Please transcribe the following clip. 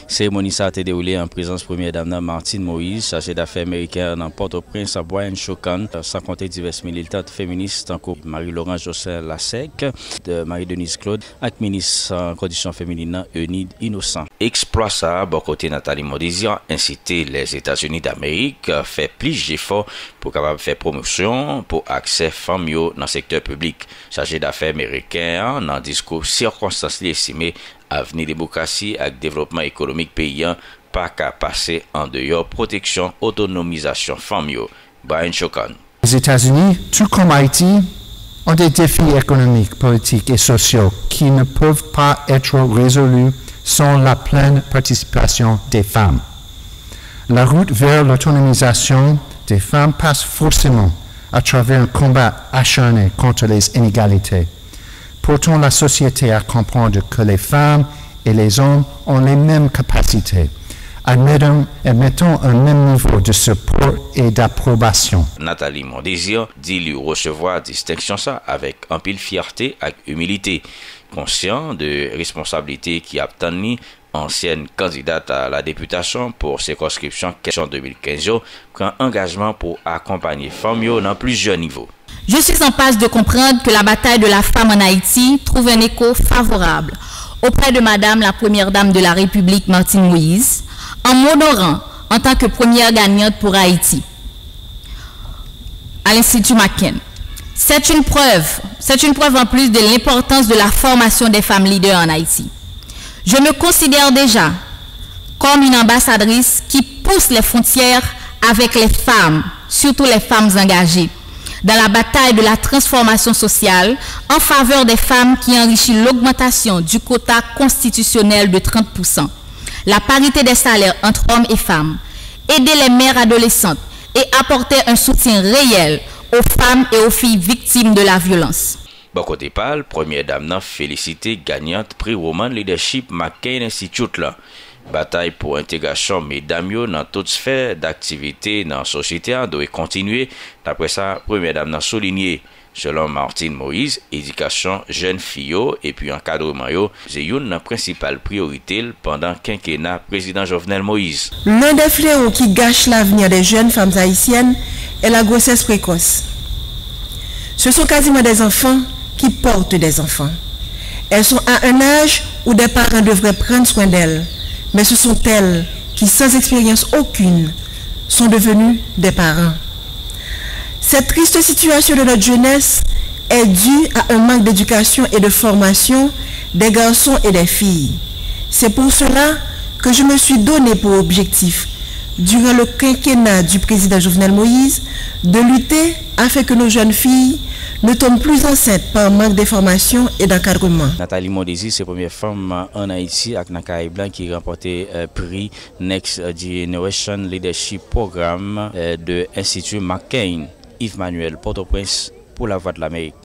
Cérémonie ça a été déroulée en présence de première dame Martine Moïse, chargée d'affaires américaine en Port-au-Prince, Brian Chokan, sans compter diverses militantes féministes, encore Marie-Laurent José Lassec, Marie-Denise Claude, et ministre en conditions féminines, Eunide Innocent. Exploit ça, bon côté Nathalie Mondésir, inciter les États-Unis d'Amérique à faire plus d'efforts pour capable faire promotion pour accès femmes dans le secteur public. Chargé d'affaires américain, dans un discours circonstancié estimé avenir démocratie et développement économique paysan pas qu'à passer en dehors protection autonomisation femmes. Brian Chokan. Les États-Unis, tout comme Haïti, ont des défis économiques, politiques et sociaux qui ne peuvent pas être résolus sans la pleine participation des femmes. La route vers l'autonomisation des femmes passe forcément à travers un combat acharné contre les inégalités. Portons la société à comprendre que les femmes et les hommes ont les mêmes capacités. Admettons un même niveau de support et d'approbation. Nathalie Mondésir dit lui recevoir distinction ça avec un pile fierté et humilité, conscient de responsabilité qui a tenu ancienne candidate à la députation pour circonscription question 2015 prend engagement pour accompagner femmes dans plusieurs niveaux. Je suis en passe de comprendre que la bataille de la femme en Haïti trouve un écho favorable auprès de Madame la Première Dame de la République Martine Moïse, en m'honorant en tant que première gagnante pour Haïti à l'Institut McCain. C'est une preuve en plus de l'importance de la formation des femmes leaders en Haïti. Je me considère déjà comme une ambassadrice qui pousse les frontières avec les femmes, surtout les femmes engagées, dans la bataille de la transformation sociale en faveur des femmes qui enrichit l'augmentation du quota constitutionnel de 30%, la parité des salaires entre hommes et femmes, aider les mères adolescentes et apporter un soutien réel aux femmes et aux filles victimes de la violence. Bon côté parle, première dame n'a félicité gagnante prix Woman Leadership McCain Institute là. Bataille pour intégration mesdames dans toute sphère d'activité dans la société doit continuer. D'après ça, première dame n'a souligné. Selon Martine Moïse, éducation jeunes filles et puis encadrement c'est une principale priorité pendant quinquennat président Jovenel Moïse. L'un des fléaux qui gâche l'avenir des jeunes femmes haïtiennes est la grossesse précoce. Ce sont quasiment des enfants qui portent des enfants. Elles sont à un âge où des parents devraient prendre soin d'elles, mais ce sont elles qui, sans expérience aucune, sont devenues des parents. Cette triste situation de notre jeunesse est due à un manque d'éducation et de formation des garçons et des filles. C'est pour cela que je me suis donné pour objectif, durant le quinquennat du président Jovenel Moïse, de lutter afin que nos jeunes filles ne tombent plus enceintes par manque d'information et d'encadrement. Nathalie Mondésir, c'est la première femme en Haïti avec Nakaï Blanc qui a remporté prix Next Generation Leadership Programme de l'Institut McCain. Yves Manuel, Port-au-Prince, pour la Voix de l'Amérique.